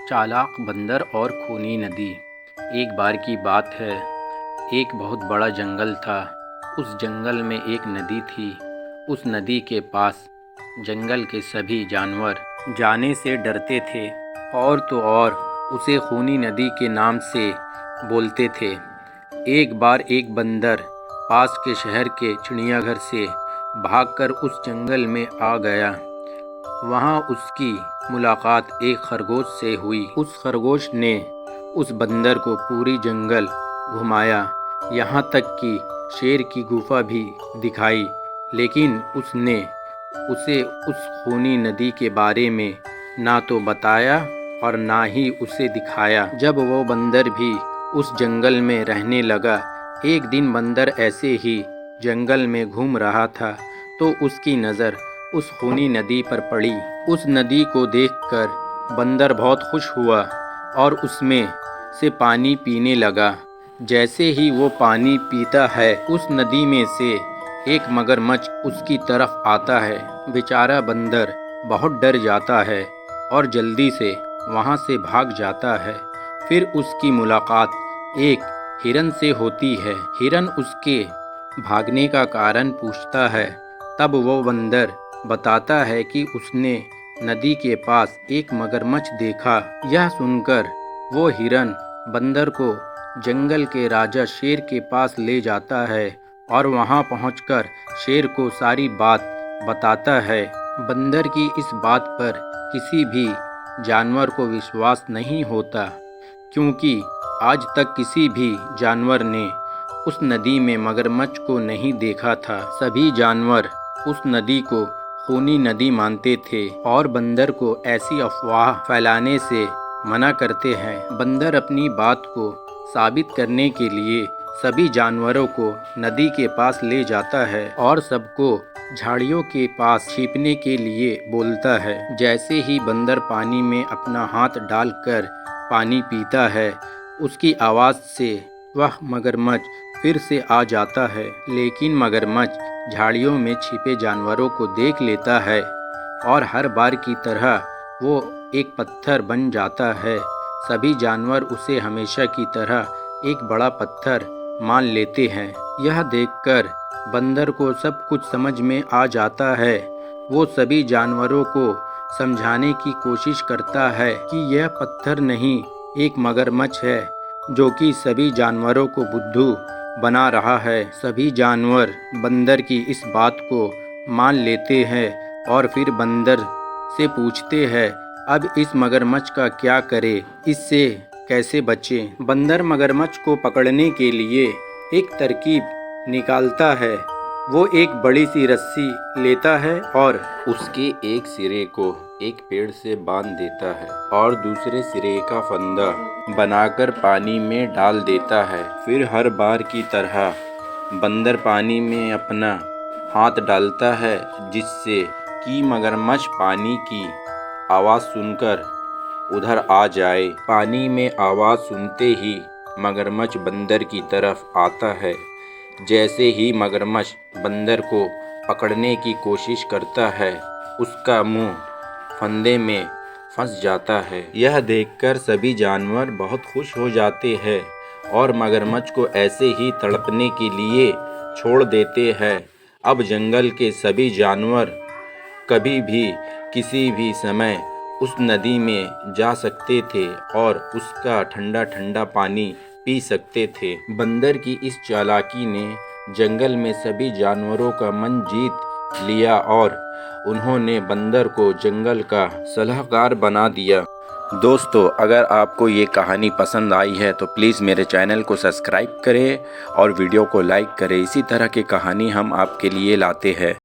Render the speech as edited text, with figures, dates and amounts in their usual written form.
चालाक बंदर और खूनी नदी। एक बार की बात है, एक बहुत बड़ा जंगल था। उस जंगल में एक नदी थी। उस नदी के पास जंगल के सभी जानवर जाने से डरते थे और तो और उसे खूनी नदी के नाम से बोलते थे। एक बार एक बंदर पास के शहर के चिड़ियाघर से भागकर उस जंगल में आ गया। वहाँ उसकी मुलाकात एक खरगोश से हुई। उस खरगोश ने उस बंदर को पूरी जंगल घुमाया, यहाँ तक कि शेर की गुफा भी दिखाई, लेकिन उसने उसे उस खूनी नदी के बारे में ना तो बताया और ना ही उसे दिखाया। जब वो बंदर भी उस जंगल में रहने लगा, एक दिन बंदर ऐसे ही जंगल में घूम रहा था तो उसकी नज़र उस खूनी नदी पर पड़ी। उस नदी को देखकर बंदर बहुत खुश हुआ और उसमें से पानी पीने लगा। जैसे ही वो पानी पीता है, उस नदी में से एक मगरमच्छ उसकी तरफ आता है। बेचारा बंदर बहुत डर जाता है और जल्दी से वहाँ से भाग जाता है। फिर उसकी मुलाकात एक हिरन से होती है। हिरन उसके भागने का कारण पूछता है। तब वो बंदर बताता है कि उसने नदी के पास एक मगरमच्छ देखा। यह सुनकर वो हिरन बंदर को जंगल के राजा शेर के पास ले जाता है और वहाँ पहुँचकर शेर को सारी बात बताता है। बंदर की इस बात पर किसी भी जानवर को विश्वास नहीं होता, क्योंकि आज तक किसी भी जानवर ने उस नदी में मगरमच्छ को नहीं देखा था। सभी जानवर उस नदी को खूनी नदी मानते थे और बंदर को ऐसी अफवाह फैलाने से मना करते हैं। बंदर अपनी बात को साबित करने के लिए सभी जानवरों को नदी के पास ले जाता है और सबको झाड़ियों के पास छिपने के लिए बोलता है। जैसे ही बंदर पानी में अपना हाथ डालकर पानी पीता है, उसकी आवाज़ से वह मगरमच्छ फिर से आ जाता है, लेकिन मगरमच्छ झाड़ियों में छिपे जानवरों को देख लेता है और हर बार की तरह वो एक पत्थर बन जाता है। सभी जानवर उसे हमेशा की तरह एक बड़ा पत्थर मान लेते हैं। यह देखकर बंदर को सब कुछ समझ में आ जाता है। वो सभी जानवरों को समझाने की कोशिश करता है कि यह पत्थर नहीं, एक मगरमच्छ है जो कि सभी जानवरों को बुद्धू बना रहा है। सभी जानवर बंदर की इस बात को मान लेते हैं और फिर बंदर से पूछते हैं, अब इस मगरमच्छ का क्या करें, इससे कैसे बचें? बंदर मगरमच्छ को पकड़ने के लिए एक तरकीब निकालता है। वो एक बड़ी सी रस्सी लेता है और उसके एक सिरे को एक पेड़ से बांध देता है और दूसरे सिरे का फंदा बनाकर पानी में डाल देता है। फिर हर बार की तरह बंदर पानी में अपना हाथ डालता है, जिससे कि मगरमच्छ पानी की आवाज़ सुनकर उधर आ जाए। पानी में आवाज़ सुनते ही मगरमच्छ बंदर की तरफ आता है। जैसे ही मगरमच्छ बंदर को पकड़ने की कोशिश करता है, उसका मुंह फंदे में फंस जाता है। यह देखकर सभी जानवर बहुत खुश हो जाते हैं और मगरमच्छ को ऐसे ही तड़पने के लिए छोड़ देते हैं। अब जंगल के सभी जानवर कभी भी किसी भी समय उस नदी में जा सकते थे और उसका ठंडा ठंडा पानी पी सकते थे। बंदर की इस चालाकी ने जंगल में सभी जानवरों का मन जीत लिया और उन्होंने बंदर को जंगल का सलाहकार बना दिया। दोस्तों, अगर आपको ये कहानी पसंद आई है तो प्लीज़ मेरे चैनल को सब्सक्राइब करें और वीडियो को लाइक करें। इसी तरह की कहानी हम आपके लिए लाते हैं।